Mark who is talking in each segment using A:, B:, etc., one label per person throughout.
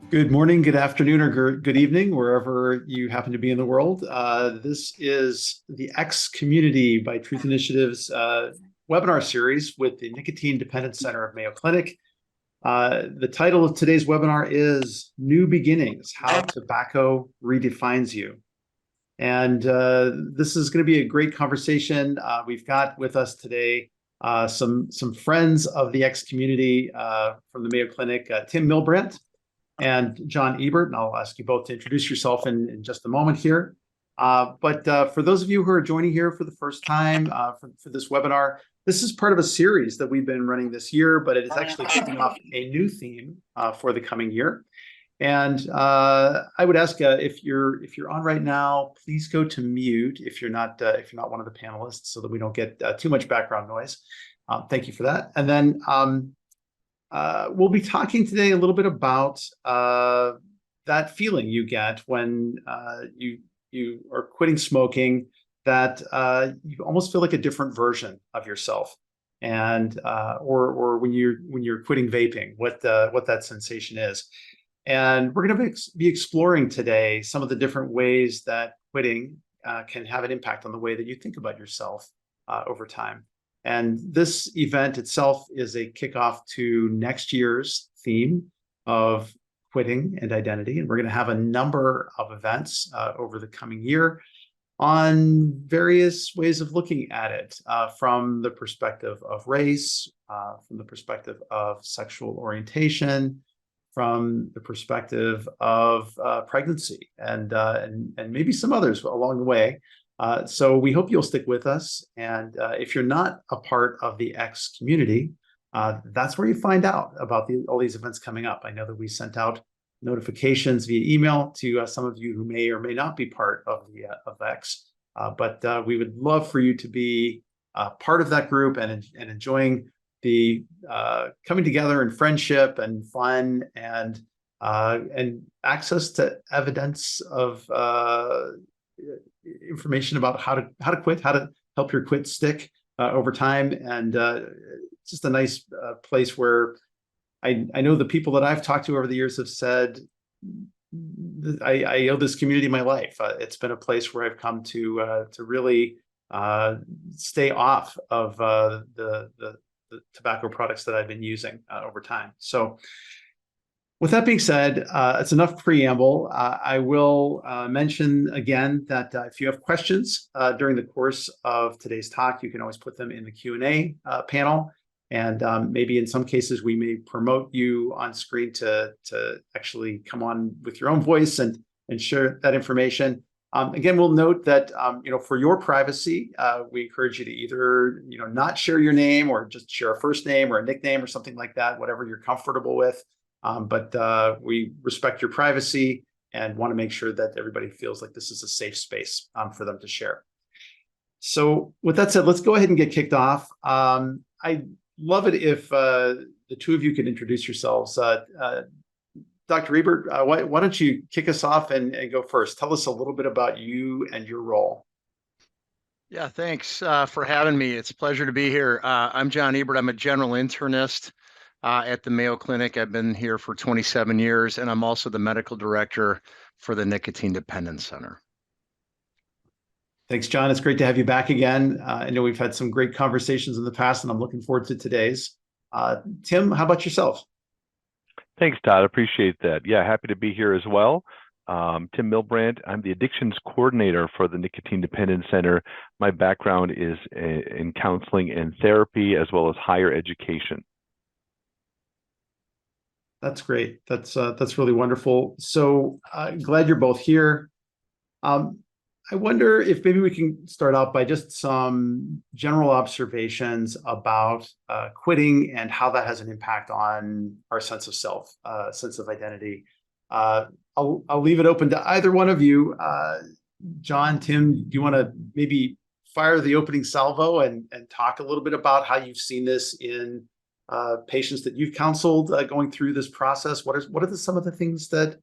A: Good morning, good afternoon, or good evening, wherever you happen to be in the world. This is the X Community by Truth Initiative's webinar series with the Nicotine Dependence Center of Mayo Clinic. The title of today's webinar is New Beginnings, How Tobacco Redefines You. And this is going to be a great conversation. We've got with us today some friends of the X Community from the Mayo Clinic, Tim Milbrandt and John Ebert, and I'll ask you both to introduce yourself in just a moment here. But for those of you who are joining here for the first time for this webinar, this is part of a series that we've been running this year, but it is actually kicking off a new theme for the coming year. And I would ask if you're on right now, please go to mute if you're not one of the panelists, so that we don't get too much background noise. Thank you for that. And then we'll be talking today a little bit about that feeling you get when you are quitting smoking, that you almost feel like a different version of yourself, and or when you're quitting vaping, what that sensation is. And we're going to be exploring today some of the different ways that quitting can have an impact on the way that you think about yourself over time. And this event itself is a kickoff to next year's theme of quitting and identity. And we're going to have a number of events over the coming year on various ways of looking at it, from the perspective of race, from the perspective of sexual orientation, from the perspective of pregnancy, and maybe some others along the way. So we hope you'll stick with us. And if you're not a part of the X community, that's where you find out about all these events coming up. I know that we sent out notifications via email to some of you who may or may not be part of the of X, but we would love for you to be part of that group and enjoying the coming together and friendship and fun and access to evidence of information about how to quit, how to help your quit stick over time. And it's just a nice place where I know the people that I've talked to over the years have said, I owe this community my life. It's been a place where I've come to really stay off of the tobacco products that I've been using over time. So with that being said, it's enough preamble. I will mention again that if you have questions during the course of today's talk, you can always put them in the Q&A panel. And maybe in some cases, we may promote you on screen to actually come on with your own voice and share that information. Again, we'll note that for your privacy, we encourage you to either not share your name, or just share a first name or a nickname or something like that, whatever you're comfortable with. But we respect your privacy and want to make sure that everybody feels like this is a safe space for them to share. So with that said, let's go ahead and get kicked off. I'd love it if the two of you could introduce yourselves. Dr. Ebert, why don't you kick us off and go first? Tell us a little bit about you and your role.
B: Yeah, thanks for having me. It's a pleasure to be here. I'm John Ebert. I'm a general internist at the Mayo Clinic. I've been here for 27 years, and I'm also the medical director for the Nicotine Dependence Center.
A: Thanks, John. It's great to have you back again. I know we've had some great conversations in the past, and I'm looking forward to today's. Tim, how about yourself?
C: Thanks, Todd. Appreciate that. Yeah, happy to be here as well. Tim Milbrandt. I'm the addictions coordinator for the Nicotine Dependence Center. My background is in counseling and therapy, as well as higher education.
A: That's great. That's really wonderful. So glad you're both here. I wonder if maybe we can start out by just some general observations about quitting and how that has an impact on our sense of self, sense of identity. I'll leave it open to either one of you. John, Tim, do you want to maybe fire the opening salvo and talk a little bit about how you've seen this in patients that you've counseled going through this process? What are some of the things that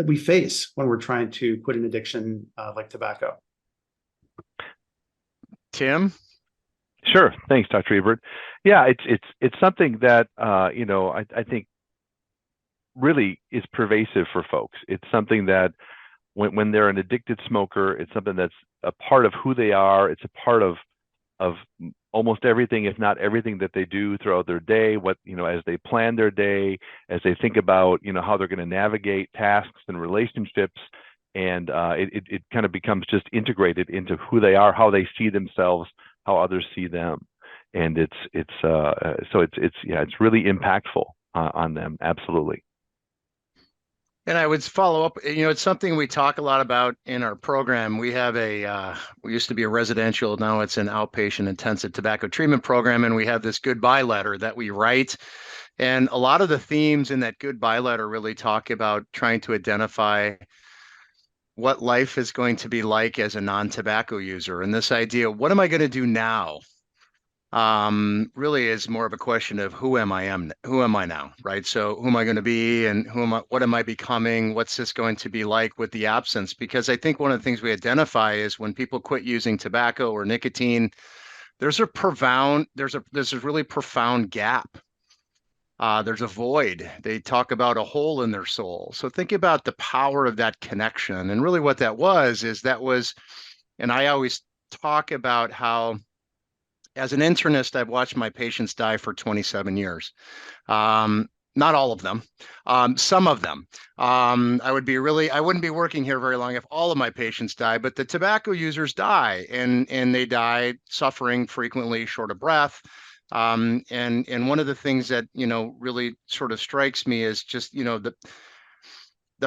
A: we face when we're trying to quit an addiction like tobacco?
B: Tim?
C: Sure. Thanks, Dr. Ebert. Yeah, it's something that I think really is pervasive for folks. It's something that when they're an addicted smoker, it's something that's a part of who they are. It's a part of almost everything, if not everything, that they do throughout their day. What, as they plan their day, as they think about, how they're going to navigate tasks and relationships, and it kind of becomes just integrated into who they are, how they see themselves, how others see them, and it's really impactful on them. Absolutely.
B: And I would follow up, it's something we talk a lot about in our program. We have we used to be a residential, now it's an outpatient intensive tobacco treatment program. And we have this goodbye letter that we write. And a lot of the themes in that goodbye letter really talk about trying to identify what life is going to be like as a non-tobacco user. And this idea, what am I going to do now? Really is more of a question of who am I now, right? So who am I going to be, and what am I becoming? What's this going to be like with the absence? Because I think one of the things we identify is when people quit using tobacco or nicotine, there's a really profound gap. There's a void. They talk about a hole in their soul. So think about the power of that connection. And really what that was, and I always talk about how, as an internist, I've watched my patients die for 27 years. Not all of them, some of them. I wouldn't be working here very long if all of my patients die, but the tobacco users die, and they die suffering, frequently short of breath. And one of the things that, really sort of strikes me is just, the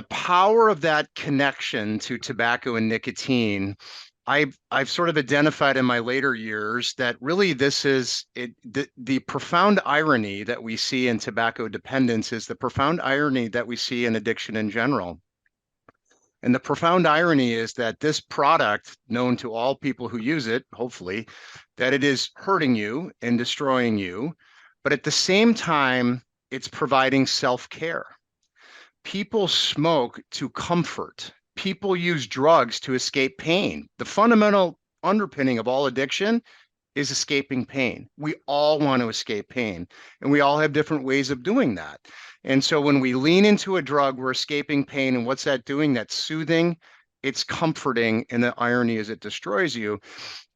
B: power of that connection to tobacco and nicotine. I've sort of identified in my later years that really this is it. The profound irony that we see in tobacco dependence is the profound irony that we see in addiction in general. And the profound irony is that this product, known to all people who use it, hopefully, that it is hurting you and destroying you, but at the same time, it's providing self-care. People smoke to comfort. People use drugs to escape pain. The fundamental underpinning of all addiction is escaping pain. We all want to escape pain, and we all have different ways of doing that. And so when we lean into a drug, we're escaping pain. And what's that doing? That's soothing, it's comforting, and the irony is it destroys you.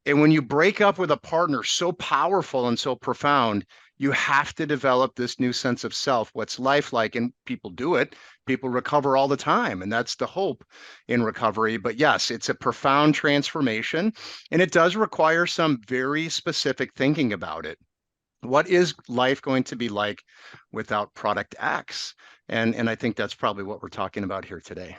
B: And when you break up with a partner so powerful and so profound, you have to develop this new sense of self. What's life like? And people do it. People recover all the time. And that's the hope in recovery. But yes, it's a profound transformation. And it does require some very specific thinking about it. What is life going to be like without product X? And I think that's probably what we're talking about here today.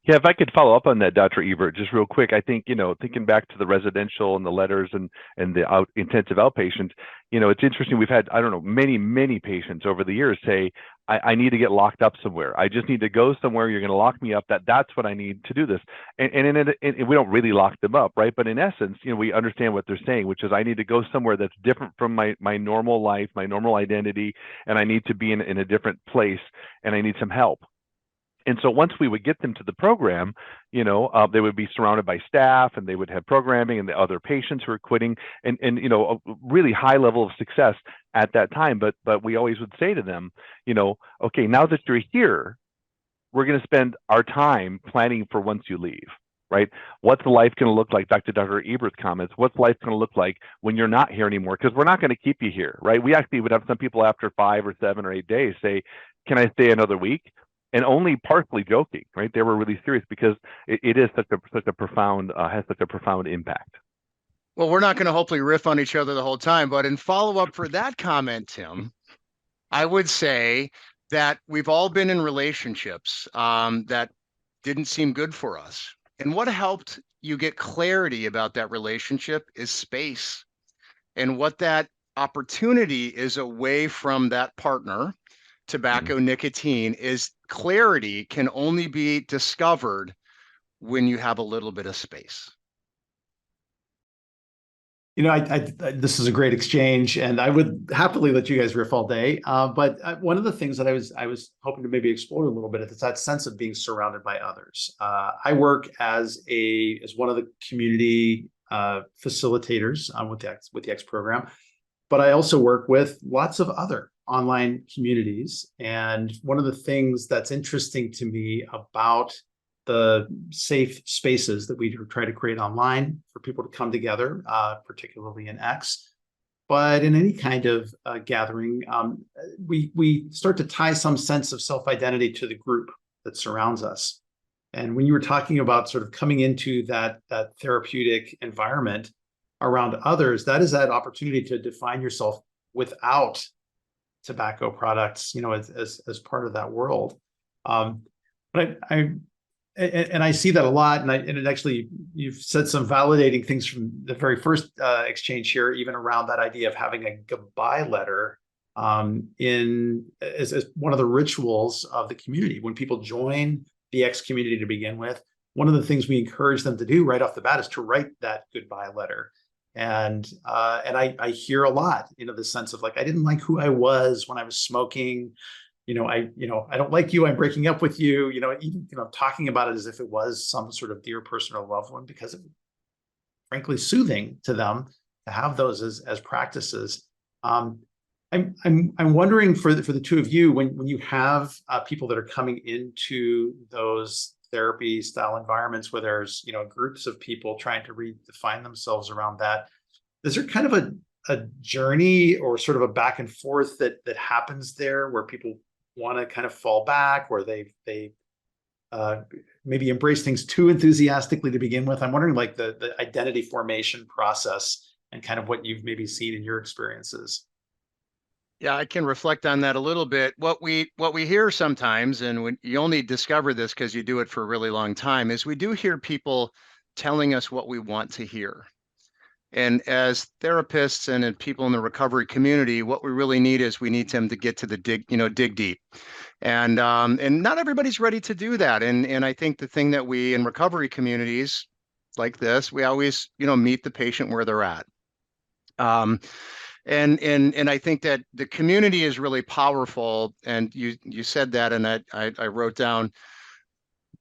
C: Yeah, if I could follow up on that, Dr. Ebert, just real quick. I think, thinking back to the residential and the letters and the intensive outpatients, it's interesting. We've had, I don't know, many patients over the years say, I need to get locked up somewhere. I just need to go somewhere. You're going to lock me up. That's what I need to do this. And we don't really lock them up, right? But in essence, we understand what they're saying, which is I need to go somewhere that's different from my normal life, my normal identity, and I need to be in a different place, and I need some help. And so once we would get them to the program, they would be surrounded by staff, and they would have programming and the other patients who are quitting, and a really high level of success at that time. But we always would say to them, okay, now that you're here, we're going to spend our time planning for once you leave, right? What's life going to look like? Back to Dr. Ebert's comments, what's life going to look like when you're not here anymore? Because we're not going to keep you here, right? We actually would have some people after 5 or 7 or 8 days say, can I stay another week? And only partially joking, right? They were really serious because it is such a profound, has such a profound impact.
B: Well, we're not going to hopefully riff on each other the whole time, but in follow up for that comment, Tim, I would say that we've all been in relationships that didn't seem good for us. And what helped you get clarity about that relationship is space. And what that opportunity is away from that partner, tobacco, nicotine, is clarity can only be discovered when you have a little bit of space.
A: This is a great exchange, and I would happily let you guys riff all day. But one of the things that I was hoping to maybe explore a little bit is that sense of being surrounded by others. I work as one of the community facilitators with the X program. but I also work with lots of other online communities. And one of the things that's interesting to me about the safe spaces that we try to create online for people to come together, particularly in X, but in any kind of gathering, we start to tie some sense of self-identity to the group that surrounds us. And when you were talking about sort of coming into that therapeutic environment around others, that is that opportunity to define yourself without tobacco products, as part of that world. But I see that a lot, and it actually, you've said some validating things from the very first exchange here, even around that idea of having a goodbye letter as one of the rituals of the community. When people join the X community to begin with, one of the things we encourage them to do right off the bat is to write that goodbye letter. And I hear a lot, the sense of like, I didn't like who I was when I was smoking. I don't like you, I'm breaking up with you, even, talking about it as if it was some sort of dear person or loved one, because it's frankly soothing to them to have those as practices. I'm wondering for the two of you, when you have people that are coming into those therapy style environments where there's, groups of people trying to redefine themselves around that, is there kind of a journey or sort of a back and forth that happens there where people want to kind of fall back, or they maybe embrace things too enthusiastically to begin with? I'm wondering, like, the identity formation process and kind of what you've maybe seen in your experiences.
B: Yeah, I can reflect on that a little bit. What we hear sometimes, and when you only discover this because you do it for a really long time, is we do hear people telling us what we want to hear. And as therapists and people in the recovery community, what we really need is we need them to get to the dig deep. And not everybody's ready to do that. And I think the thing that we in recovery communities like this, we always, meet the patient where they're at. And I think that the community is really powerful. And you said that, and I wrote down,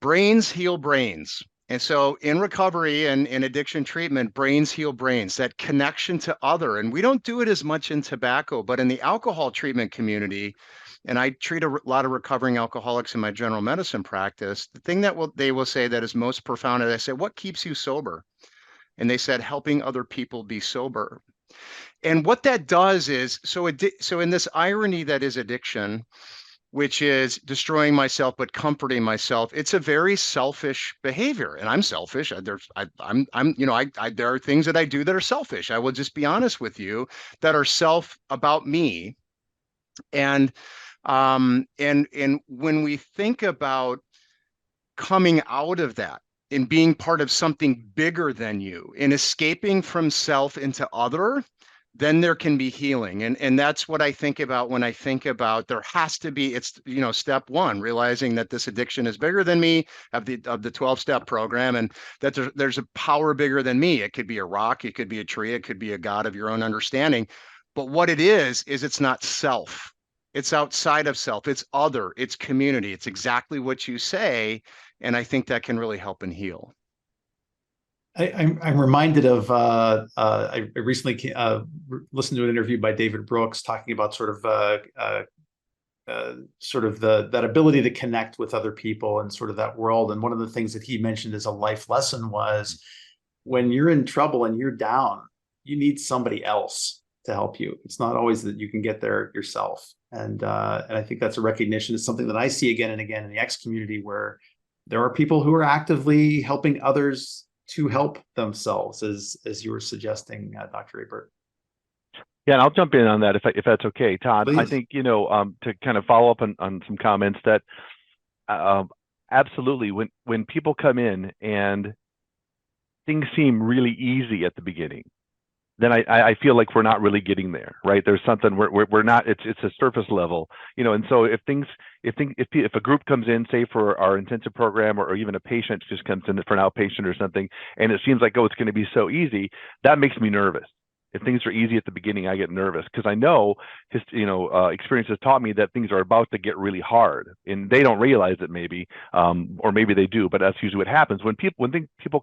B: brains heal brains. And so in recovery and in addiction treatment, brains heal brains, that connection to other. And we don't do it as much in tobacco, but in the alcohol treatment community, and I treat a lot of recovering alcoholics in my general medicine practice, the thing that they will say that is most profound is I say, what keeps you sober? And they said, helping other people be sober. And what that does is, so in this irony that is addiction, which is destroying myself but comforting myself, it's a very selfish behavior, and I'm selfish. There are things that I do that are selfish. I will just be honest with you, that are about me. And when we think about coming out of that and being part of something bigger than you, and escaping from self into other, then there can be healing. And that's what I think about when I think about there has to be, it's, step one, realizing that this addiction is bigger than me, of the 12-step program, and that there's a power bigger than me. It could be a rock, it could be a tree, it could be a God of your own understanding. But what it is it's not self. It's outside of self. It's other, it's community. It's exactly what you say. And I think that can really help and heal.
A: I'm reminded of I recently listened to an interview by David Brooks talking about sort of that ability to connect with other people and sort of that world. And one of the things that he mentioned as a life lesson was, when you're in trouble and you're down, you need somebody else to help you. It's not always that you can get there yourself. And I think that's a recognition. It's something that I see again and again in the X community, where there are people who are actively helping others to help themselves, as you were suggesting, Dr. Ebert.
C: Yeah, and I'll jump in on that if that's okay, Todd.
A: Please.
C: I think, to kind of follow up on some comments, that absolutely, when people come in and things seem really easy at the beginning, then I feel like we're not really getting there, right? There's something we're not. It's a surface level, And so if a group comes in, say for our intensive program, or even a patient just comes in for an outpatient or something, and it seems like, oh, it's going to be so easy, that makes me nervous, If things are easy at the beginning, I get nervous because I know experience has taught me that things are about to get really hard, and they don't realize it maybe, or maybe they do, but that's usually what happens when people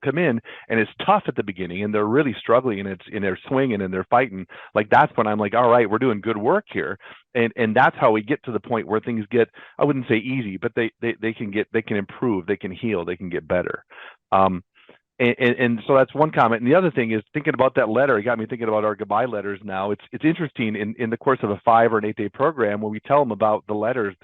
C: come in and it's tough at the beginning and they're really struggling and they're swinging and they're fighting. Like that's when I'm like, all right, we're doing good work here, and that's how we get to the point where things get, I wouldn't say easy, but they can improve, they can heal, they can get better. And so that's one comment. And the other thing is thinking about that letter. It got me thinking about our goodbye letters now. It's interesting in the course of a 5 or an 8 day program when we tell them about the letters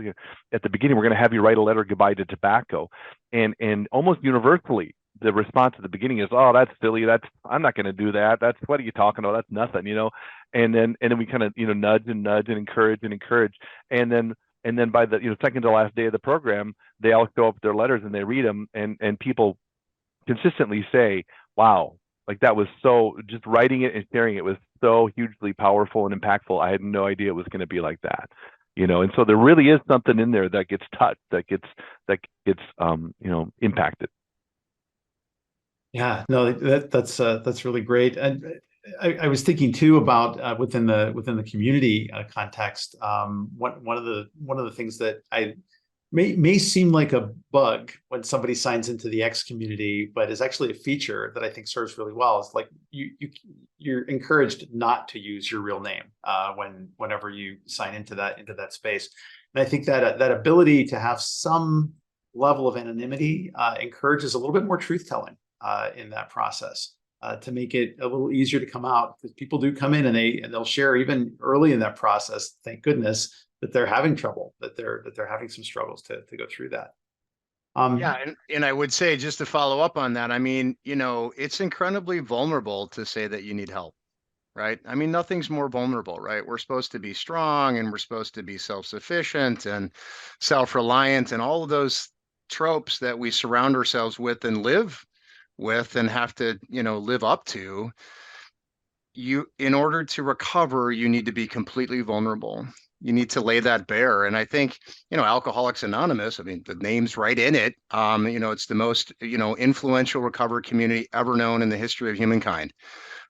C: at the beginning, we're going to have you write a letter goodbye to tobacco. And almost universally, the response at the beginning is, oh, that's silly. I'm not going to do that. What are you talking about? That's nothing, And then we kind of, nudge and encourage. And then by the, second to last day of the program, they all show up with their letters and they read them and people consistently say, wow, like that was so, just writing it and sharing it was so hugely powerful and impactful. I had no idea it was going to be like that, and so there really is something in there that gets touched, that gets impacted.
A: Yeah, no, that's really great. And I was thinking too about within the community context. One of the things that I may seem like a bug when somebody signs into the X community, but is actually a feature that I think serves really well. Is like you're encouraged not to use your real name whenever you sign into that space. And I think that that ability to have some level of anonymity encourages a little bit more truth telling in that process. To make it a little easier to come out, because people do come in and they'll share even early in that process. Thank goodness that they're having trouble, that they're having some struggles to go through that.
B: Yeah, and I would say, just to follow up on that, I mean, it's incredibly vulnerable to say that you need help, right? I mean, nothing's more vulnerable, right? We're supposed to be strong and we're supposed to be self-sufficient and self-reliant and all of those tropes that we surround ourselves with and live with and have to, live up to. In order to recover, you need to be completely vulnerable. You need to lay that bare. And I think, Alcoholics Anonymous, I mean, the name's right in it. It's the most, influential recovery community ever known in the history of humankind.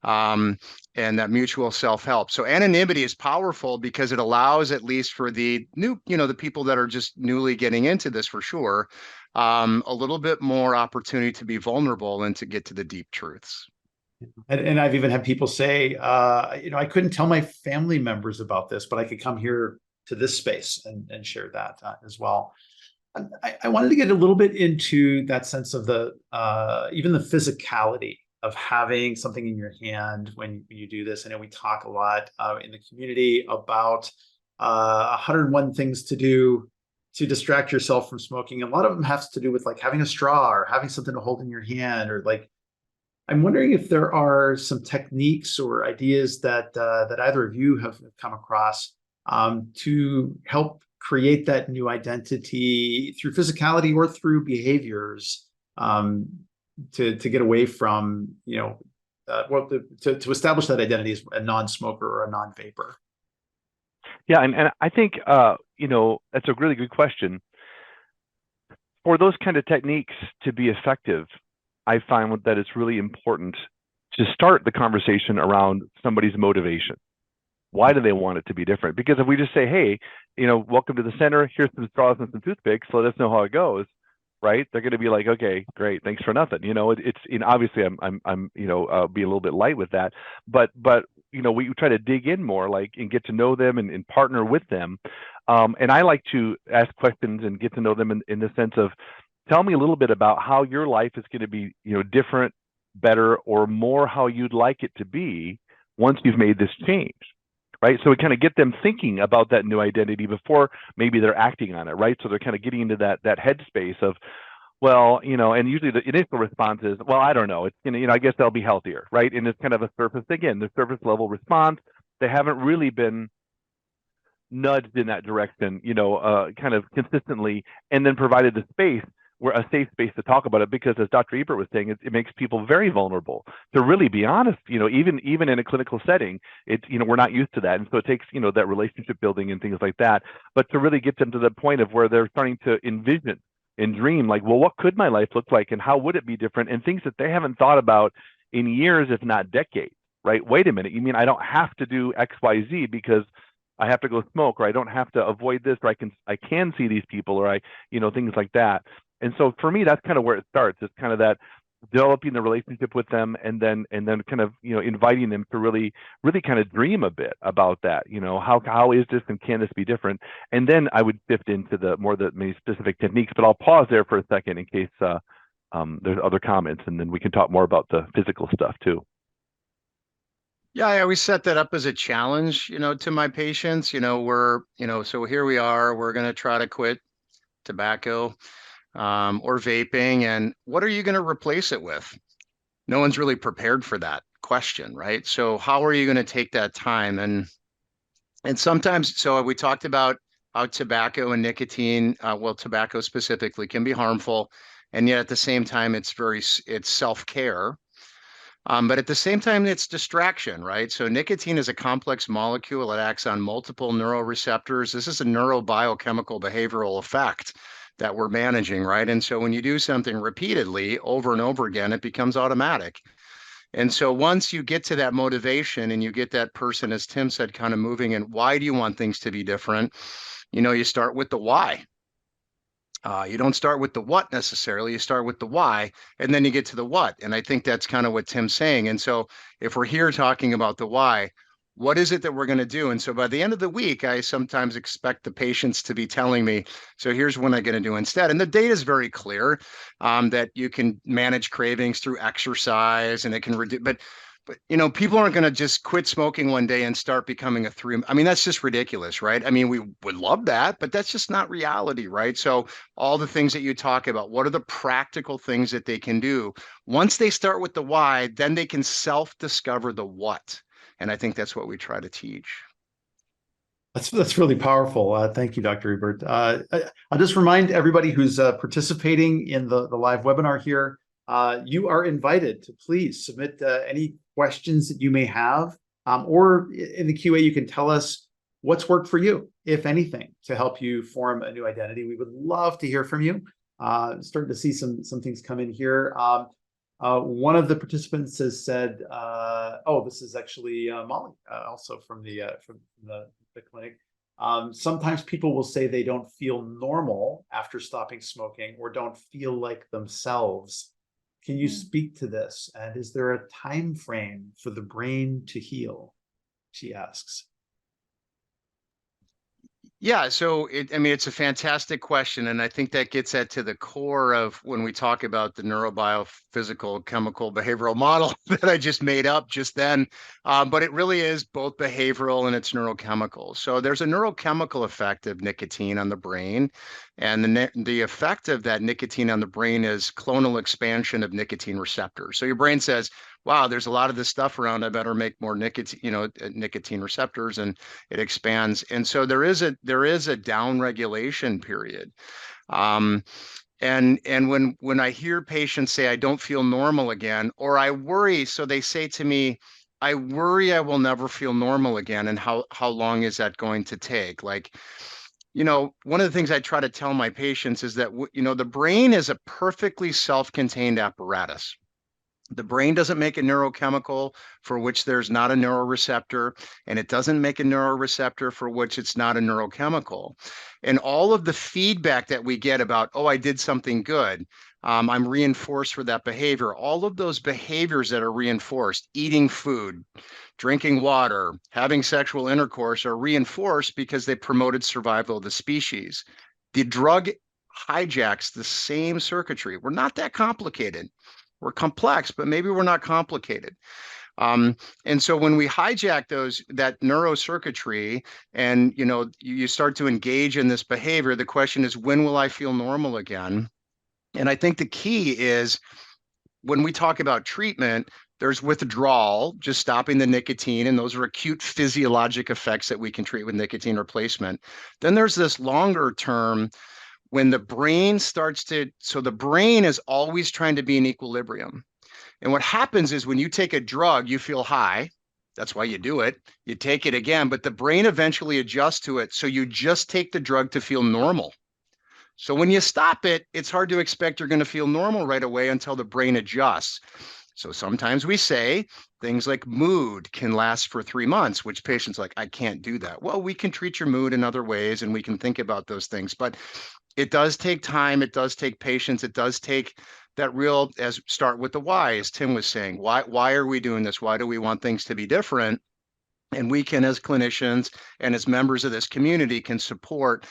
B: And that mutual self-help. So anonymity is powerful because it allows, at least for the new, the people that are just newly getting into this, for sure, a little bit more opportunity to be vulnerable and to get to the deep truths.
A: And I've even had people say, I couldn't tell my family members about this, but I could come here to this space and share that as well. I wanted to get a little bit into that sense of the even the physicality of having something in your hand when you do this. I know we talk a lot in the community about 101 things to do to distract yourself from smoking. A lot of them have to do with like having a straw or having something to hold in your hand, or like, I'm wondering if there are some techniques or ideas that either of you have come across to help create that new identity through physicality or through behaviors to get away from, to establish that identity as a non-smoker or a non-vapor.
C: Yeah, and I think that's a really good question. For those kind of techniques to be effective, I find that it's really important to start the conversation around somebody's motivation. Why do they want it to be different? Because if we just say, hey, welcome to the center, here's some straws and some toothpicks, let us know how it goes, right? They're going to be like, okay, great, thanks for nothing. It's obviously I'm be a little bit light with that, but we try to dig in more, like, and get to know them and partner with them. And I like to ask questions and get to know them in the sense of, tell me a little bit about how your life is going to be, different, better, or more how you'd like it to be once you've made this change, right? So we kind of get them thinking about that new identity before maybe they're acting on it, right? So they're kind of getting into that headspace of, well, and usually the initial response is, well, I don't know. It's, I guess they'll be healthier, right? And it's kind of a surface level response. They haven't really been nudged in that direction, kind of consistently, and then provided the space, where a safe space to talk about it, because as Dr. Ebert was saying, it makes people very vulnerable to really be honest, even in a clinical setting, it's, we're not used to that. And so it takes, that relationship building and things like that, but to really get them to the point of where they're starting to envision and dream, like, well, what could my life look like and how would it be different, and things that they haven't thought about in years, if not decades. right? Wait a minute, you mean I don't have to do XYZ because I have to go smoke, or I don't have to avoid this, or I can see these people, or things like that. And so for me, that's kind of where it starts. It's kind of that developing the relationship with them, and then kind of inviting them to really kind of dream a bit about that. How is this, and can this be different? And then I would shift into the many specific techniques. But I'll pause there for a second in case there's other comments, and then we can talk more about the physical stuff too.
B: Yeah, I always set that up as a challenge, to my patients. So here we are, we're going to try to quit tobacco or vaping. And what are you going to replace it with? No one's really prepared for that question, right? So how are you going to take that time? And sometimes, so we talked about how tobacco and nicotine, tobacco specifically, can be harmful. And yet at the same time, it's self-care. But at the same time, it's distraction, right? So nicotine is a complex molecule. It acts on multiple neuroreceptors. This is a neurobiochemical behavioral effect that we're managing, right? And so when you do something repeatedly over and over again, it becomes automatic. And so once you get to that motivation and you get that person, as Tim said, kind of moving in, why do you want things to be different? You start with the why. You don't start with the what necessarily, you start with the why, and then you get to the what. And I think that's kind of what Tim's saying. And so if we're here talking about the why, what is it that we're going to do? And so by the end of the week, I sometimes expect the patients to be telling me, so here's what I'm going to do instead. And the data is very clear that you can manage cravings through exercise, and it can reduce, but people aren't going to just quit smoking one day and start becoming I mean, that's just ridiculous, right? I mean, we would love that, but that's just not reality, right? So all the things that you talk about, what are the practical things that they can do? Once they start with the why, then they can self-discover the what. And I think that's what we try to teach.
A: That's really powerful. Thank you, Dr. Ebert. I'll just remind everybody who's participating in the live webinar here, you are invited to please submit any questions that you may have, or in the QA, you can tell us what's worked for you, if anything, to help you form a new identity. We would love to hear from you. Starting to see some things come in here. One of the participants has said, "Oh, this is actually Molly, also from the clinic. Sometimes people will say they don't feel normal after stopping smoking, or don't feel like themselves. Can you speak to this? And is there a time frame for the brain to heal?" She asks.
B: Yeah, so it's a fantastic question, and I think that gets to the core of when we talk about the neurobiophysical chemical behavioral model that I just made up just then. But it really is both behavioral and it's neurochemical. So there's a neurochemical effect of nicotine on the brain, and the effect of that nicotine on the brain is clonal expansion of nicotine receptors. So your brain says, wow, there's a lot of this stuff around. I better make more nicotine receptors, and it expands. And so there is a down regulation period. And when I hear patients say, I don't feel normal again, or I worry, so they say to me, I worry I will never feel normal again. And how long is that going to take? Like, one of the things I try to tell my patients is that, the brain is a perfectly self-contained apparatus. The brain doesn't make a neurochemical for which there's not a neuroreceptor, and it doesn't make a neuroreceptor for which it's not a neurochemical. And all of the feedback that we get about, oh, I did something good, I'm reinforced for that behavior. All of those behaviors that are reinforced, eating food, drinking water, having sexual intercourse, are reinforced because they promoted survival of the species. The drug hijacks the same circuitry. We're not that complicated. We're complex, but maybe we're not complicated. And so when we hijack that neurocircuitry, and you start to engage in this behavior, the question is, when will I feel normal again? And I think the key is, when we talk about treatment, there's withdrawal, just stopping the nicotine, and those are acute physiologic effects that we can treat with nicotine replacement. Then there's this longer term, when the brain the brain is always trying to be in equilibrium. And what happens is, when you take a drug, you feel high. That's why you do it. You take it again, but the brain eventually adjusts to it. So you just take the drug to feel normal. So when you stop it, it's hard to expect you're going to feel normal right away until the brain adjusts. So sometimes we say things like mood can last for 3 months, which patients like, I can't do that. Well, we can treat your mood in other ways and we can think about those things, but it does take time. It does take patience. It does take that real, as start with the why, as Tim was saying. Why are we doing this? Why do we want things to be different? And we can, as clinicians and as members of this community, can support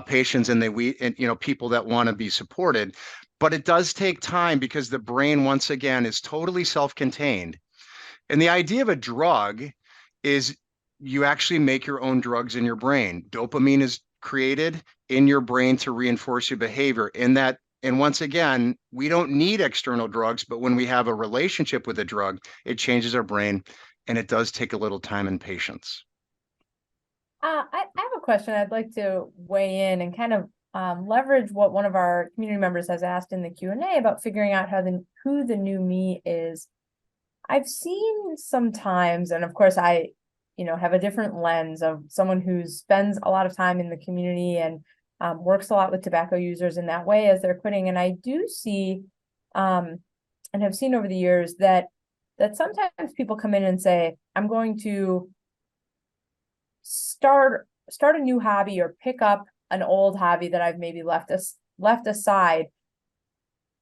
B: patients and people that want to be supported. But it does take time because the brain, once again, is totally self-contained. And the idea of a drug is you actually make your own drugs in your brain. Dopamine is created in your brain to reinforce your behavior. And once again, we don't need external drugs, but when we have a relationship with a drug, it changes our brain, and it does take a little time and patience.
D: I have a question I'd like to weigh in and kind of leverage what one of our community members has asked in the Q&A about figuring out who the new me is. I've seen sometimes, and of course I, have a different lens of someone who spends a lot of time in the community and works a lot with tobacco users in that way as they're quitting. And I do see, and have seen over the years that sometimes people come in and say, I'm going to start a new hobby or pick up an old hobby that I've maybe left aside.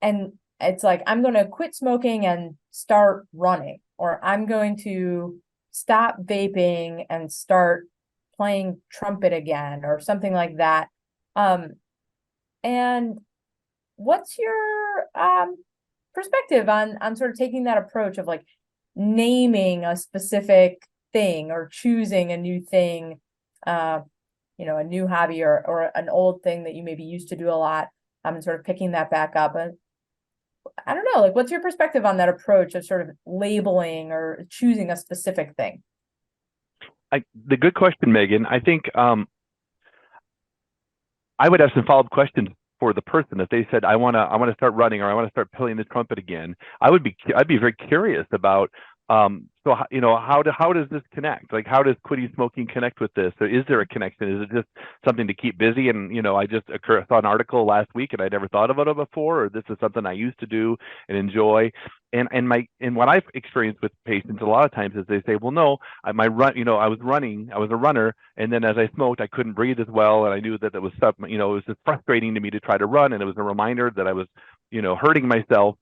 D: And it's like, I'm going to quit smoking and start running, or I'm going to stop vaping and start playing trumpet again, or something like that. And what's your perspective on sort of taking that approach of like naming a specific thing or choosing a new thing, a new hobby or an old thing that you maybe used to do a lot, and sort of picking that back up? And I don't know, like, what's your perspective on that approach of sort of labeling or choosing a specific thing?
C: The good question, Megan. I think I would have some follow-up questions for the person. If they said, I want to start running, or I want to start playing the trumpet again, I'd be very curious about so how does this connect? Like, how does quitting smoking connect with this? Or is there a connection? Is it just something to keep busy? And I just saw an article last week and I never thought about it before, or this is something I used to do and enjoy. And what I've experienced with patients a lot of times is they say, well, no, I was a runner, and then as I smoked, I couldn't breathe as well, and I knew that it was something, it was just frustrating to me to try to run, and it was a reminder that I was, hurting myself.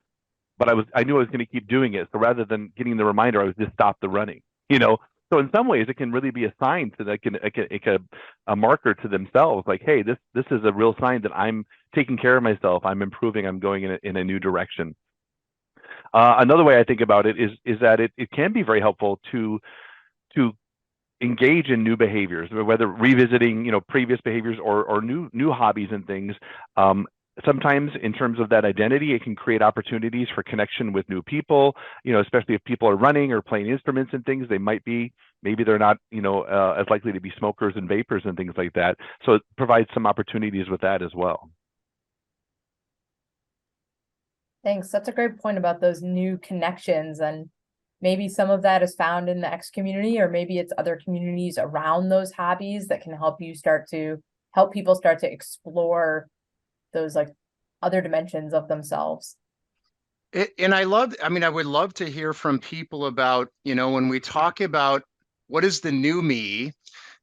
C: But I knew I was going to keep doing it. So rather than getting the reminder, I was just stop the running, So in some ways, it can really be a sign to a marker to themselves, like, hey, this is a real sign that I'm taking care of myself. I'm improving. I'm going in a new direction. Another way I think about it is that it can be very helpful to engage in new behaviors, whether revisiting previous behaviors or new hobbies and things. Sometimes in terms of that identity, it can create opportunities for connection with new people, especially if people are running or playing instruments and things. Maybe they're not, as likely to be smokers and vapors and things like that. So it provides some opportunities with that as well.
D: Thanks. That's a great point about those new connections. And maybe some of that is found in the X community, or maybe it's other communities around those hobbies that can help people start to explore those like other dimensions of themselves.
B: And I would love to hear from people about, when we talk about what is the new me,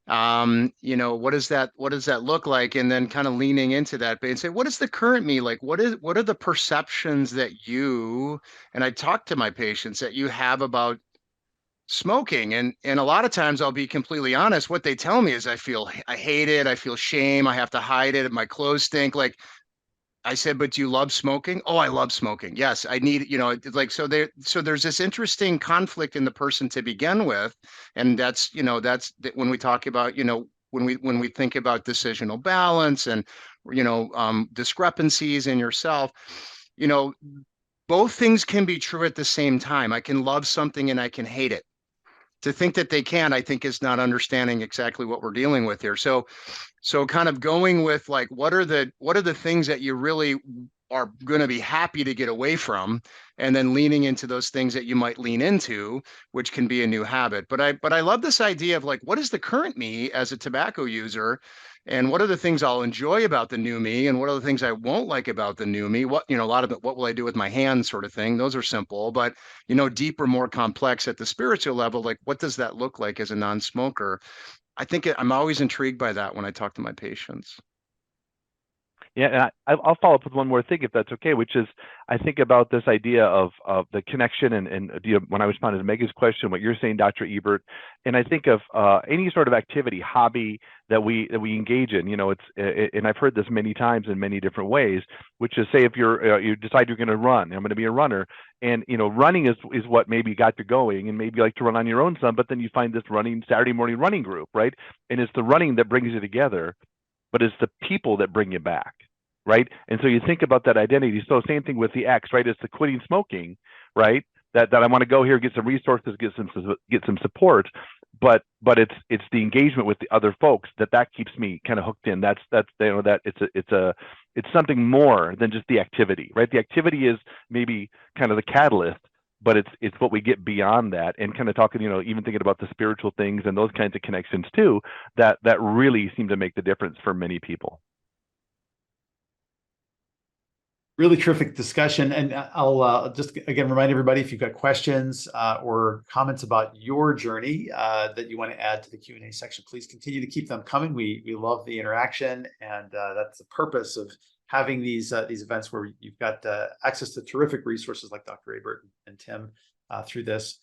B: what does that look like? And then kind of leaning into that and say, what is the current me like? What are the perceptions that and I talk to my patients, that you have about smoking? And a lot of times, I'll be completely honest, what they tell me is I hate it. I feel shame. I have to hide it. My clothes stink. Like, I said, but do you love smoking? Oh, I love smoking. Yes, I need, so there's this interesting conflict in the person to begin with. And that's when we talk about, when we think about decisional balance and, discrepancies in yourself, both things can be true at the same time. I can love something and I can hate it. To think that they can, I think, is not understanding exactly what we're dealing with here. So kind of going with like, what are the things that you really are going to be happy to get away from, and then leaning into those things that you might lean into, which can be a new habit. But I love this idea of like, what is the current me as a tobacco user? And what are the things I'll enjoy about the new me? And what are the things I won't like about the new me? What, a lot of it, what will I do with my hands sort of thing? Those are simple, but, deeper, more complex at the spiritual level, like what does that look like as a non-smoker? I'm always intrigued by that when I talk to my patients.
C: Yeah, and I'll follow up with one more thing, if that's okay, which is I think about this idea of the connection and when I responded to Megan's question, what you're saying, Dr. Ebert, and I think of any sort of activity, hobby that we engage in. And I've heard this many times in many different ways, which is, say if you decide you're going to run, I'm going to be a runner, and running is what maybe got you going, and maybe you like to run on your own some, but then you find this Saturday morning running group, right? And it's the running that brings you together, but it's the people that bring you back, right? And so you think about that identity. So same thing with the X, right? It's the quitting smoking, right? That I want to go here, get some resources, get some support, but it's the engagement with the other folks that keeps me kind of hooked in. That it's something more than just the activity, right? The activity is maybe kind of the catalyst, but it's what we get beyond that, and kind of talking, even thinking about the spiritual things and those kinds of connections too, that really seem to make the difference for many people.
A: Really terrific discussion. And I'll just again remind everybody, if you've got questions or comments about your journey that you want to add to the Q&A section, please continue to keep them coming. We love the interaction, and that's the purpose of having these events where you've got access to terrific resources like Dr. Ebert and Tim through this.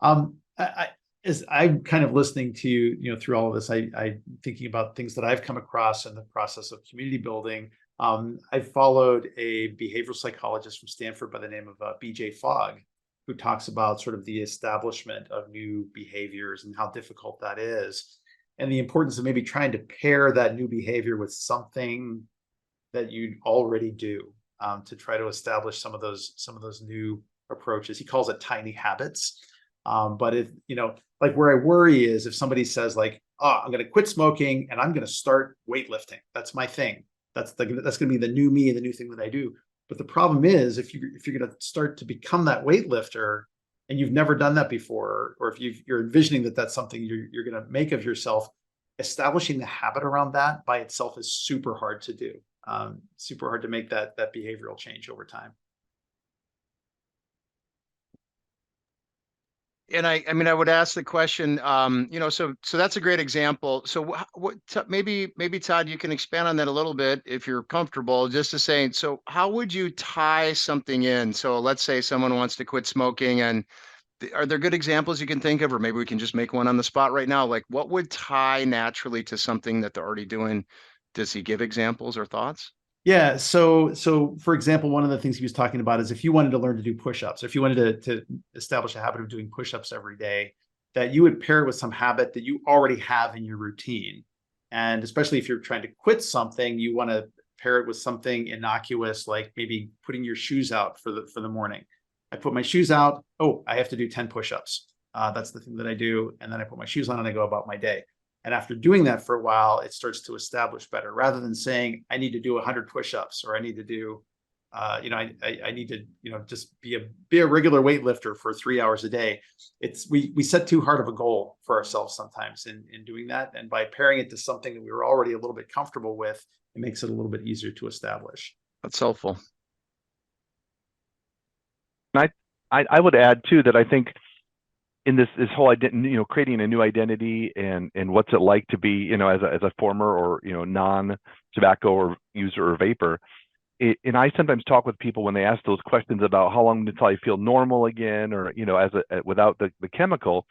A: As I'm kind of listening to you, through all of this, I'm thinking about things that I've come across in the process of community building. I followed a behavioral psychologist from Stanford by the name of BJ Fogg, who talks about sort of the establishment of new behaviors and how difficult that is, and the importance of maybe trying to pair that new behavior with something that you already do to try to establish some of those new approaches. He calls it tiny habits. But if, like where I worry is if somebody says like, oh, I'm going to quit smoking and I'm going to start weightlifting. That's my thing. That's going to be the new me, the new thing that I do. But the problem is if you're going to start to become that weightlifter and you've never done that before, or if you're envisioning that that's something you're going to make of yourself, establishing the habit around that by itself is super hard to do. Super hard to make that behavioral change over time.
B: And I mean, I would ask the question, so that's a great example. So maybe Todd, you can expand on that a little bit if you're comfortable, just to say, so how would you tie something in? So let's say someone wants to quit smoking, and are there good examples you can think of, or maybe we can just make one on the spot right now? Like what would tie naturally to something that they're already doing? Does he give examples or thoughts?
A: Yeah. So for example, one of the things he was talking about is if you wanted to learn to do push-ups, or if you wanted to establish a habit of doing push-ups every day, that you would pair it with some habit that you already have in your routine. And especially if you're trying to quit something, you want to pair it with something innocuous, like maybe putting your shoes out for the morning. I put my shoes out. Oh, I have to do 10 push-ups. That's the thing that I do. And then I put my shoes on and I go about my day. And after doing that for a while, it starts to establish better, rather than saying, I need to do 100 push-ups, or I need to do, I need to, just be a regular weightlifter for 3 hours a day. We set too hard of a goal for ourselves sometimes in doing that. And by pairing it to something that we were already a little bit comfortable with, it makes it a little bit easier to establish.
B: That's helpful.
C: I would add too that I think in this whole identity, creating a new identity and what's it like to be, as a former or non-tobacco or user or vapor. And I sometimes talk with people when they ask those questions about how long until I feel normal again, or without the chemical,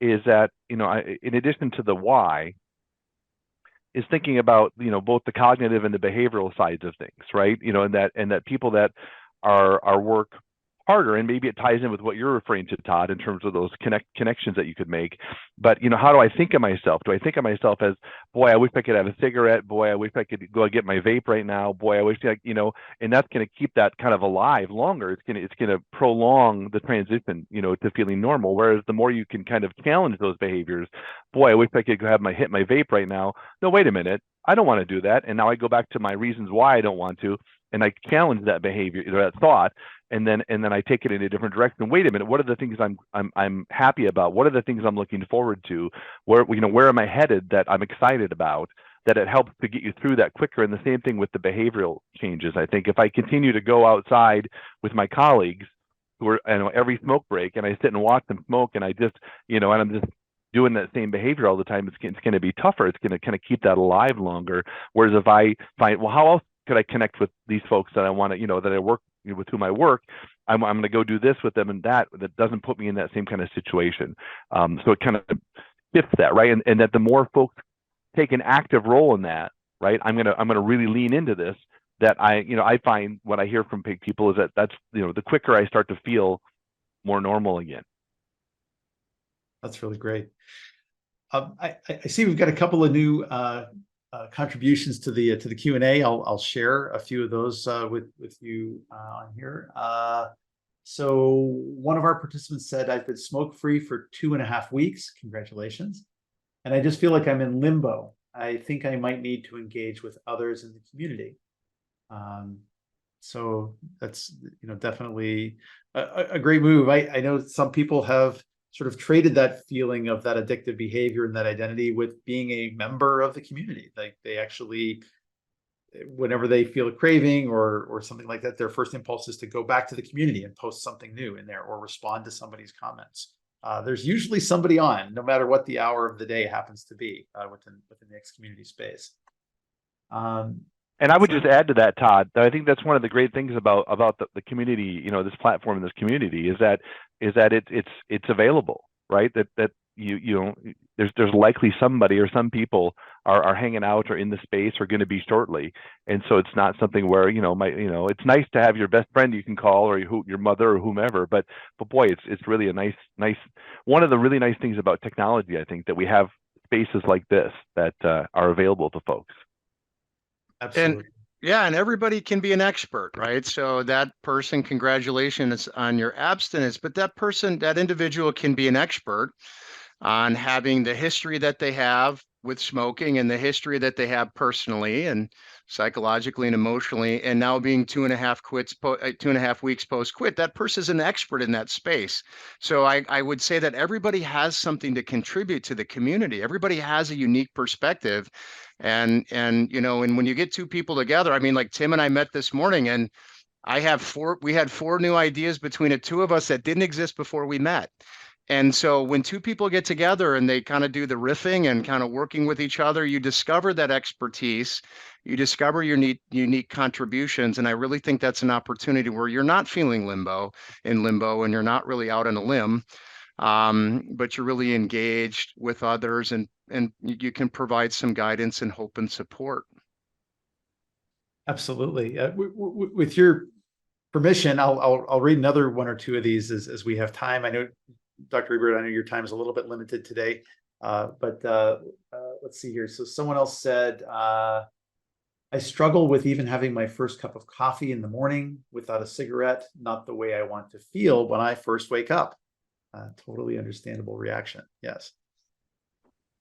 C: is that in addition to the why, is thinking about both the cognitive and the behavioral sides of things, right? And that people that are work harder, and maybe it ties in with what you're referring to, Todd, in terms of those connections that you could make. But how do I think of myself? Do I think of myself as, boy, I wish I could have a cigarette, boy, I wish I could go get my vape right now, boy, I wish and that's going to keep that kind of alive longer. It's going to prolong the transition to feeling normal. Whereas the more you can kind of challenge those behaviors, boy, I wish I could go hit my vape right now. No, wait a minute, I don't want to do that, and now I go back to my reasons why I don't want to. and I challenge that behavior, that thought, and then I take it in a different direction. Wait a minute, what are the things I'm happy about? What are the things I'm looking forward to? Where am I headed that I'm excited about? That it helps to get you through that quicker. And the same thing with the behavioral changes. I think if I continue to go outside with my colleagues who are, every smoke break, and I sit and watch them smoke, and I just, and I'm just doing that same behavior all the time, it's going to be tougher. It's going to kind of keep that alive longer. Whereas if I find, well, how else could I connect with these folks that I want to, that I work with, whom I work, I'm going to go do this with them, and that doesn't put me in that same kind of situation. So it kind of fits that, right? And that the more folks take an active role in that, right? I'm gonna really lean into this. That I find what I hear from people is that's the quicker I start to feel more normal again.
A: That's really great. I see we've got a couple of new contributions to the Q&A. I'll share a few of those with you on here. So one of our participants said, "I've been smoke-free for 2.5 weeks. Congratulations. And I just feel like I'm in limbo. I think I might need to engage with others in the community." So that's definitely a great move. I know some people have sort of traded that feeling of that addictive behavior and that identity with being a member of the community. Like they actually, whenever they feel a craving or something like that, their first impulse is to go back to the community and post something new in there or respond to somebody's comments. There's usually somebody on, no matter what the hour of the day happens to be within the X community space.
C: And I would just add to that, Todd, that I think that's one of the great things about the community, this platform and this community is that it's available, right? That there's likely somebody or some people are hanging out or in the space or going to be shortly, and so it's not something where it's nice to have your best friend you can call or your mother or whomever, but boy, it's really a nice one of the really nice things about technology. I think that we have spaces like this that are available to folks.
A: Absolutely.
B: And everybody can be an expert, right? So that person, congratulations on your abstinence, but that individual can be an expert on having the history that they have with smoking and the history that they have personally and psychologically and emotionally, and now being 2.5 weeks post quit. That person is an expert in that space. So I would say that everybody has something to contribute to the community. Everybody has a unique perspective. And when you get two people together, I mean, like Tim and I met this morning, and we had 4 new ideas between the two of us that didn't exist before we met. And so when two people get together and they kind of do the riffing and kind of working with each other, you discover that expertise, you discover your unique contributions. And I really think that's an opportunity where you're not feeling in limbo, and you're not really out on a limb, but you're really engaged with others, and you can provide some guidance and hope and support.
A: Absolutely. With your permission, I'll read another 1 or 2 of these as we have time. I know, Dr. Ebert, I know your time is a little bit limited today, but let's see here. So someone else said, "I struggle with even having my first cup of coffee in the morning without a cigarette. Not the way I want to feel when I first wake up." Totally understandable reaction. Yes.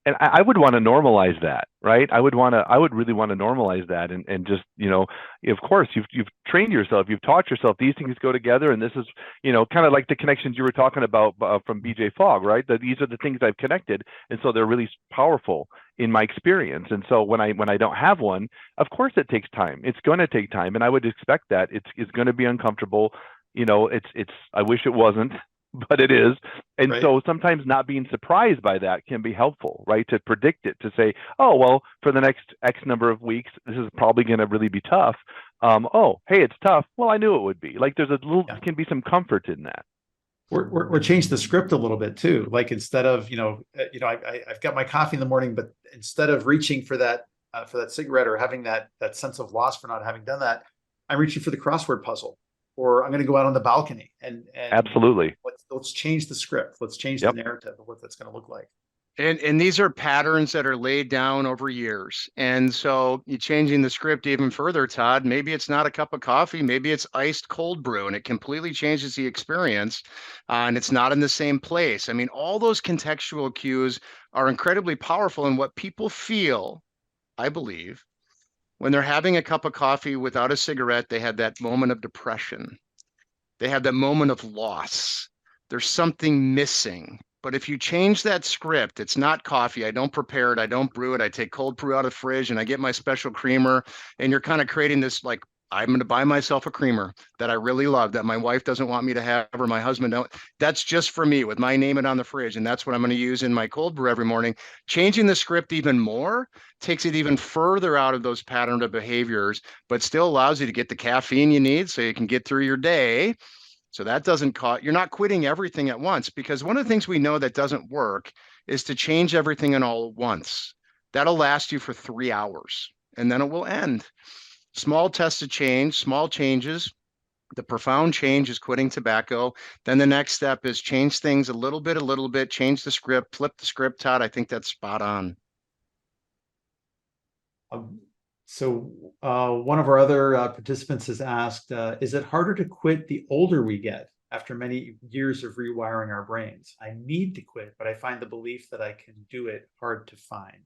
C: And I would want to normalize that, right? I would really want to normalize that, and just, of course, you've trained yourself, you've taught yourself these things go together, and this is, kind of like the connections you were talking about from BJ Fogg, right? That these are the things I've connected, and so they're really powerful in my experience. And so when I don't have one, of course it takes time. It's going to take time, and I would expect that it's going to be uncomfortable. I wish it wasn't, but it is. And
A: right.
C: So sometimes not being surprised by that can be helpful, right? To predict it, to say, oh, well, for the next X number of weeks, this is probably going to really be tough. Oh, hey, it's tough. Well, I knew it would be. Like there's can be some comfort in that.
A: Or change the script a little bit too. Like instead of, I've got my coffee in the morning, but instead of reaching for that cigarette or having that sense of loss for not having done that, I'm reaching for the crossword puzzle. Or I'm going to go out on the balcony and
C: absolutely.
A: Let's change the script. Let's change the narrative of what that's going to look like.
B: And these are patterns that are laid down over years. And so you're changing the script even further, Todd. Maybe it's not a cup of coffee. Maybe it's iced cold brew, and it completely changes the experience. And it's not in the same place. I mean, all those contextual cues are incredibly powerful. And what people feel, I believe, When they're having a cup of coffee without a cigarette, they have that moment of depression. They have that moment of loss. There's something missing. But if you change that script, it's not coffee. I don't prepare it. I don't brew it. I take cold brew out of the fridge and I get my special creamer. And you're kind of creating this, like, I'm going to buy myself a creamer that I really love, that my wife doesn't want me to have, or my husband don't. That's just for me with my name it on the fridge. And that's what I'm going to use in my cold brew every morning. Changing the script even more takes it even further out of those patterned of behaviors, but still allows you to get the caffeine you need so you can get through your day. So that doesn't cost, you're not quitting everything at once, because one of the things we know that doesn't work is to change everything and all at once. That'll last you for 3 hours and then it will end. Small tests of change, small changes. The profound change is quitting tobacco. Then the next step is change things a little bit, change the script, flip the script, Todd. I think that's spot on.
A: So one of our other participants has asked, is it harder to quit the older we get after many years of rewiring our brains? I need to quit, but I find the belief that I can do it hard to find.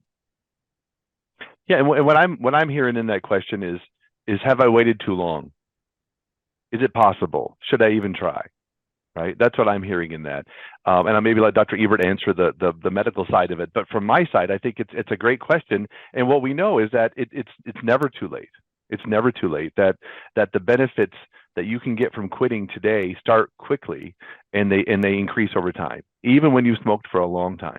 C: Yeah, and what I'm hearing in that question is have I waited too long? Is it possible? Should I even try? Right? That's what I'm hearing in that. And I'll maybe let Dr. Ebert answer the medical side of it. But from my side, I think it's a great question. And what we know is that it's never too late. It's never too late. That the benefits that you can get from quitting today start quickly, and they increase over time, even when you smoked for a long time.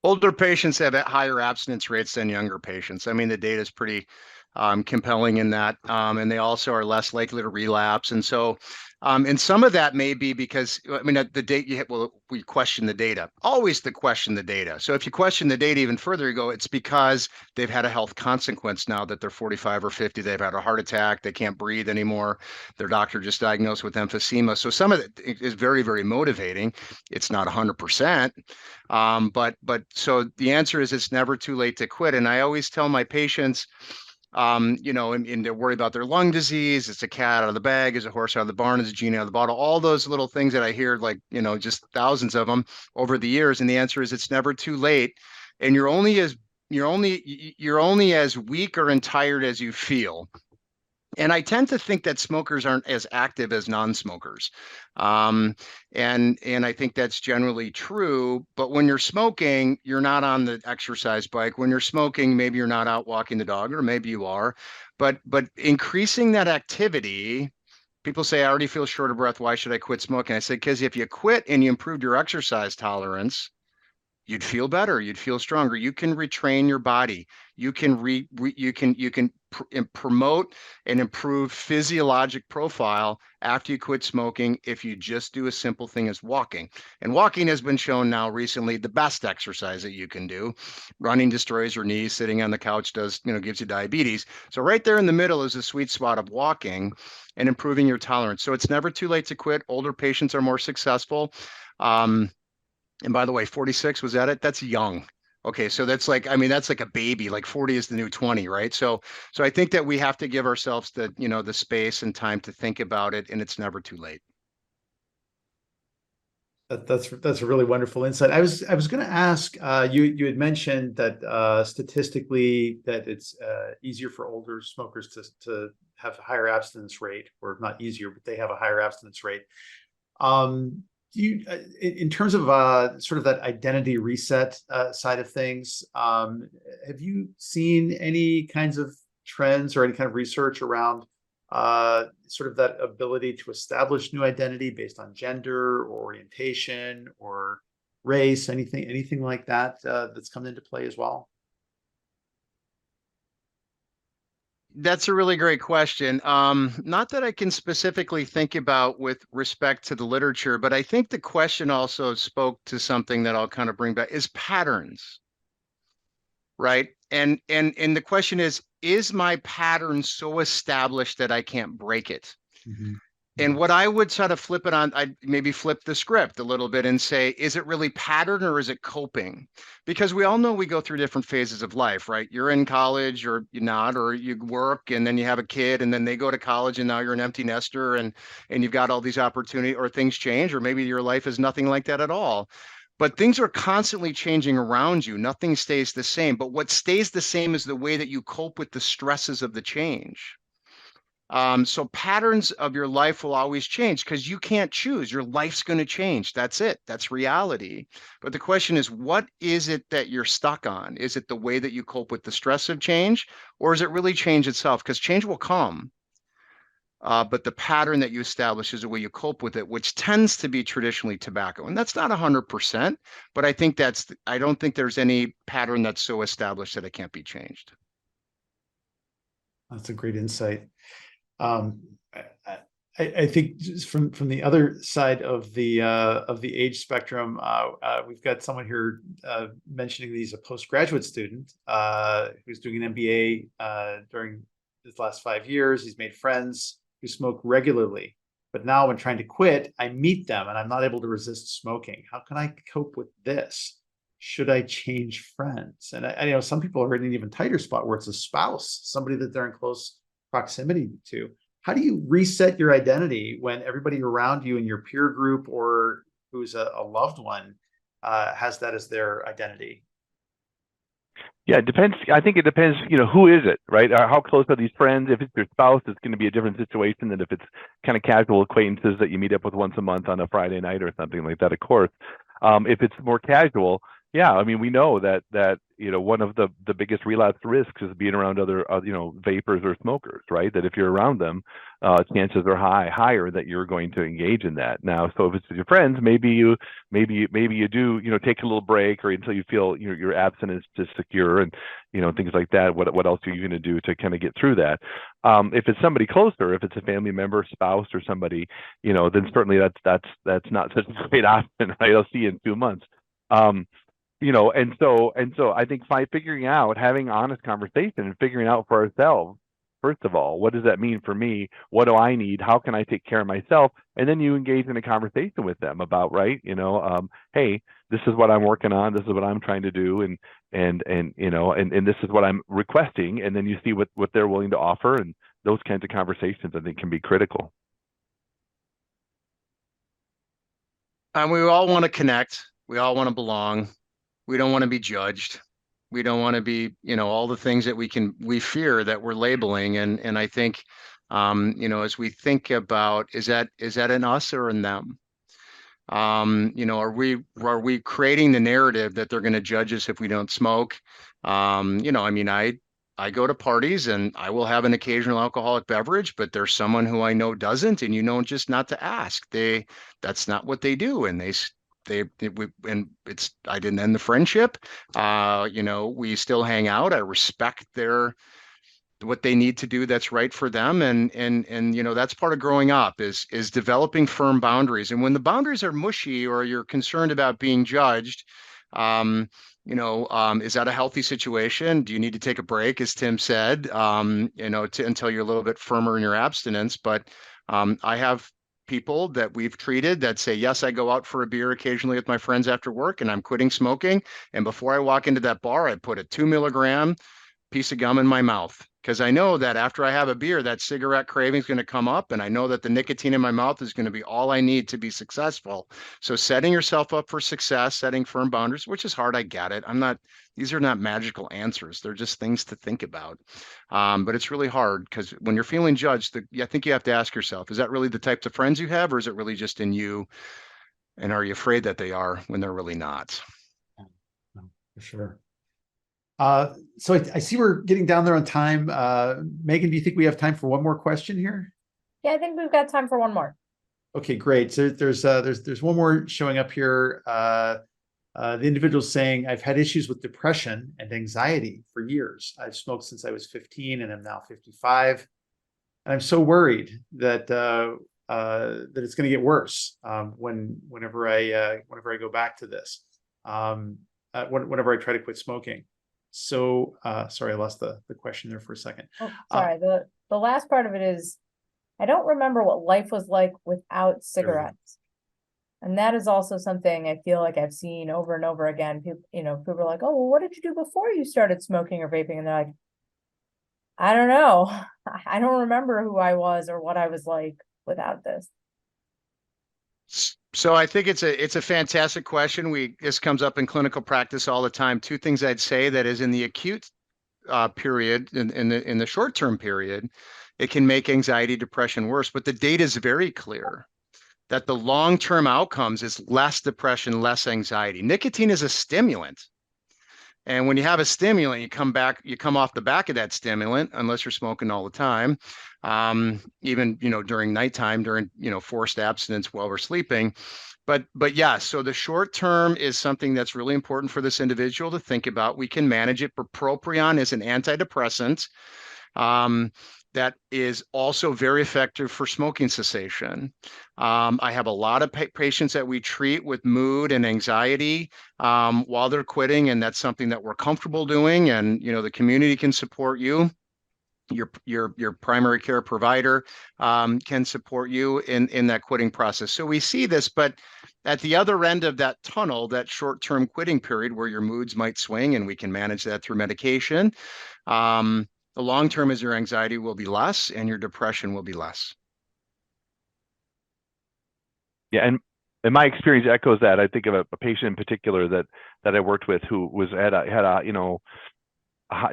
B: Older patients have higher abstinence rates than younger patients. I mean, the data is pretty compelling in that, and they also are less likely to relapse. And so, and some of that may be because, I mean, the data, well, we question the data, always to question the data. So if you question the data even further, you go, it's because they've had a health consequence now that they're 45 or 50, they've had a heart attack, they can't breathe anymore, their doctor just diagnosed with emphysema. So some of it is very, very motivating. It's not 100%. But so the answer is it's never too late to quit. And I always tell my patients, you know, and they're worried about their lung disease. It's a cat out of the bag, is a horse out of the barn, is a genie out of the bottle. All those little things that I hear, like, you know, just thousands of them over the years. And the answer is it's never too late. And you're only as weak or and tired as you feel. And I tend to think that smokers aren't as active as non-smokers. And I think that's generally true. But when you're smoking, you're not on the exercise bike. When you're smoking, maybe you're not out walking the dog, or maybe you are. But increasing that activity, people say, I already feel short of breath. Why should I quit smoking? I say, because if you quit and you improved your exercise tolerance, you'd feel better, you'd feel stronger. You can retrain your body. You can promote and improve physiologic profile after you quit smoking if you just do a simple thing as walking. And walking has been shown now recently the best exercise that you can do. Running destroys your knees, sitting on the couch does, you know, gives you diabetes. So right there in the middle is a sweet spot of walking and improving your tolerance. So it's never too late to quit. Older patients are more successful. And by the way, 46, was that it? That's young. Okay, so that's like, I mean, that's like a baby, like 40 is the new 20, right? So I think that we have to give ourselves the, you know, the space and time to think about it, and it's never too late.
A: That's a really wonderful insight. I was going to ask, you had mentioned that statistically that it's easier for older smokers to have a higher abstinence rate, or not easier, but they have a higher abstinence rate. Do you, in terms of sort of that identity reset side of things, have you seen any kinds of trends or any kind of research around sort of that ability to establish new identity based on gender or orientation or race, anything like that that's come into play as well?
B: That's a really great question. Not that I can specifically think about with respect to the literature, but I think the question also spoke to something that I'll kind of bring back, is patterns, right? And the question is my pattern so established that I can't break it?
A: Mm-hmm.
B: And what I would sort of flip it on, I'd maybe flip the script a little bit and say, is it really pattern or is it coping? Because we all know we go through different phases of life, right? You're in college or you're not, or you work and then you have a kid and then they go to college and now you're an empty nester and you've got all these opportunities, or things change, or maybe your life is nothing like that at all. but things are constantly changing around you. Nothing stays the same. But what stays the same is the way that you cope with the stresses of the change. So patterns of your life will always change because you can't choose. Your life's going to change. That's it. That's reality. But the question is, what is it that you're stuck on? Is it the way that you cope with the stress of change, or is it really change itself? Because change will come. But the pattern that you establish is the way you cope with it, which tends to be traditionally tobacco. And that's not 100%, but I think I don't think there's any pattern that's so established that it can't be changed.
A: That's a great insight. I think just from the other side of the age spectrum, we've got someone here mentioning that he's a postgraduate student who's doing an MBA during his last 5 years. He's made friends who smoke regularly, but now when trying to quit, I meet them and I'm not able to resist smoking. How can I cope with this? Should I change friends? And I know some people are in an even tighter spot where it's a spouse, somebody that they're in close proximity to. How do you reset your identity when everybody around you in your peer group or who's a loved one has that as their identity?
C: Yeah, it depends. I think it depends, who is it, right? How close are these friends? If it's your spouse, it's going to be a different situation than if it's kind of casual acquaintances that you meet up with once a month on a Friday night or something like that, of course. If it's more casual, yeah, I mean, we know that one of the biggest relapse risks is being around other vapors or smokers, right? That if you're around them, chances are higher that you're going to engage in that. Now, so if it's with your friends, maybe you do take a little break or until you feel your abstinence is secure and things like that. What else are you going to do to kind of get through that? If it's somebody closer, if it's a family member, spouse, or somebody, then certainly that's not such a great option, right? I'll see you in 2 months. And so I think by figuring out, having honest conversation and figuring out for ourselves, first of all, what does that mean for me? What do I need? How can I take care of myself? And then you engage in a conversation with them about, right, hey, this is what I'm working on. This is what I'm trying to do. And this is what I'm requesting. And then you see what they're willing to offer. And those kinds of conversations, I think, can be critical.
B: And we all want to connect. We all want to belong. We don't want to be judged. We don't want to be, all the things that we fear that we're labeling. And I think, as we think about, is that in us or in them? Are we creating the narrative that they're going to judge us if we don't smoke? I go to parties and I will have an occasional alcoholic beverage, but there's someone who I know doesn't, and just not to ask. That's not what they do, and I didn't end the friendship. We still hang out. I respect what they need to do that's right for them, and that's part of growing up is developing firm boundaries. And when the boundaries are mushy or you're concerned about being judged, is that a healthy situation? Do you need to take a break, as Tim said, until you're a little bit firmer in your abstinence? But I have people that we've treated that say, yes, I go out for a beer occasionally with my friends after work and I'm quitting smoking. And before I walk into that bar, I put a 2 milligram piece of gum in my mouth, because I know that after I have a beer, that cigarette craving is going to come up, and I know that the nicotine in my mouth is going to be all I need to be successful. So setting yourself up for success, setting firm boundaries, which is hard. I get it. These are not magical answers. They're just things to think about. But it's really hard because when you're feeling judged, I think you have to ask yourself, is that really the types of friends you have, or is it really just in you? And are you afraid that they are when they're really not?
A: For sure. So I see we're getting down there on time. Megan, do you think we have time for one more question here?
D: Yeah, I think we've got time for one more.
A: Okay, great. So there's one more showing up here. The individual saying, I've had issues with depression and anxiety for years. I've smoked since I was 15 and I'm now 55. And I'm so worried that that it's going to get worse whenever I go back to this, whenever I try to quit smoking. So sorry, I lost the question there for a second.
D: Oh, sorry. The last part of it is, I don't remember what life was like without cigarettes. And that is also something I feel like I've seen over and over again. People are like, oh, well, what did you do before you started smoking or vaping? And they're like, I don't know. I don't remember who I was or what I was like without this.
B: So I think it's a fantastic question. This comes up in clinical practice all the time. Two things I'd say that is in the acute period, in the short-term period, it can make anxiety, depression worse. But the data is very clear that the long-term outcomes is less depression, less anxiety. Nicotine is a stimulant. And when you have a stimulant, you come off the back of that stimulant, unless you're smoking all the time, even, during nighttime, during, forced abstinence while we're sleeping. But yeah, so the short term is something that's really important for this individual to think about. We can manage it. Bupropion is an antidepressant that is also very effective for smoking cessation. I have a lot of patients that we treat with mood and anxiety while they're quitting, and that's something that we're comfortable doing. And the community can support you. Your primary care provider can support you in that quitting process. So we see this, but at the other end of that tunnel, that short-term quitting period where your moods might swing, and we can manage that through medication. The long term is your anxiety will be less and your depression will be less.
C: Yeah, and my experience echoes that. I think of a patient in particular that I worked with who had a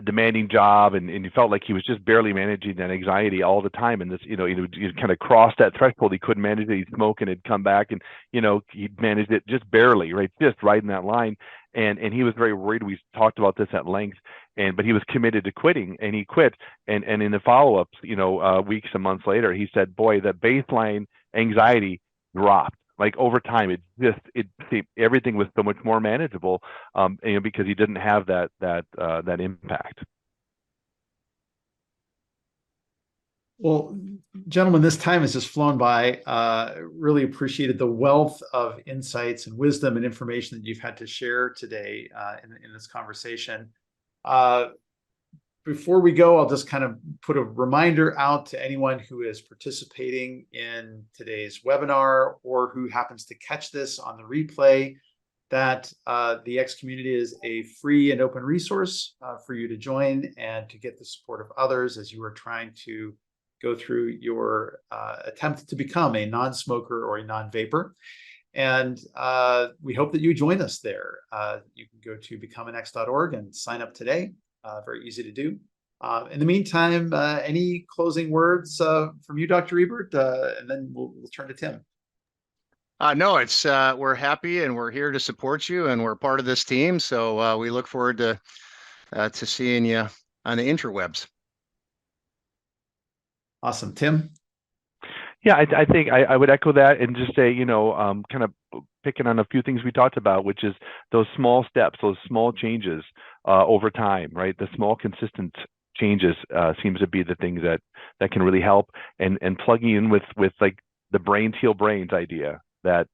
C: demanding job, and he felt like he was just barely managing that anxiety all the time. And this, he kind of crossed that threshold. He couldn't manage it. He'd smoke, and it'd come back, and he managed it just barely, right? Just right in that line. And he was very worried. We talked about this at length. But he was committed to quitting, and he quit. And in the follow-ups, weeks and months later, he said, "Boy, that baseline anxiety dropped. Like over time, everything was so much more manageable, because he didn't have that impact."
A: Well, gentlemen, this time has just flown by. Really appreciated the wealth of insights and wisdom and information that you've had to share today in this conversation. Before we go, I'll just kind of put a reminder out to anyone who is participating in today's webinar or who happens to catch this on the replay that the X community is a free and open resource for you to join and to get the support of others as you are trying to go through your attempt to become a non-smoker or a non-vapor. And we hope that you join us there. You can go to becomeanx.org and sign up today. Very easy to do. In the meantime, any closing words from you, Dr. Ebert, and then we'll turn to Tim.
B: No, we're happy and we're here to support you, and we're part of this team. So we look forward to seeing you on the interwebs.
A: Awesome, Tim.
C: Yeah, I think I would echo that and just say, kind of picking on a few things we talked about, which is those small steps, those small changes over time, right? The small, consistent changes seems to be the things that can really help, and plugging in with like the brains heal brains idea that,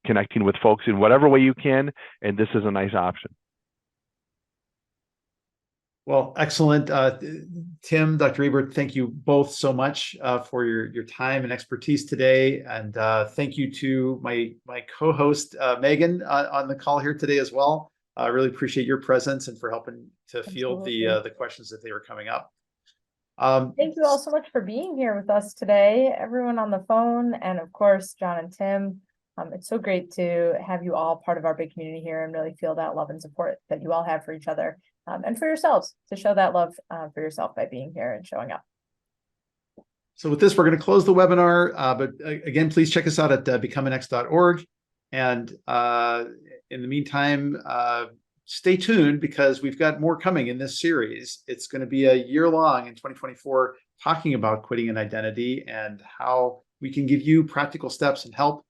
C: connecting with folks in whatever way you can, and this is a nice option.
A: Well, excellent. Tim, Dr. Ebert, thank you both so much for your time and expertise today. And thank you to my co-host, Megan, on the call here today as well. I really appreciate your presence and for helping to field the questions that they were coming up.
D: Thank you all so much for being here with us today, everyone on the phone, and of course, John and Tim. It's so great to have you all part of our big community here and really feel that love and support that you all have for each other. And for yourselves, to show that love for yourself by being here and showing up.
A: So with this, we're going to close the webinar. But again, please check us out at becomeanx.org. And in the meantime, stay tuned because we've got more coming in this series. It's going to be a year long in 2024 talking about quitting an identity and how we can give you practical steps and help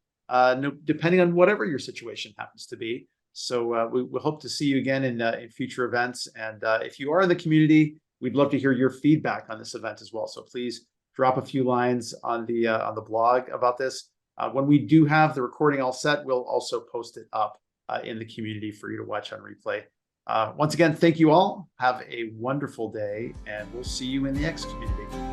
A: depending on whatever your situation happens to be. So we hope to see you again in future events. And if you are in the community, we'd love to hear your feedback on this event as well. So please drop a few lines on the blog about this. When we do have the recording all set, we'll also post it up in the community for you to watch on replay. Once again, thank you all. Have a wonderful day, and we'll see you in the X community.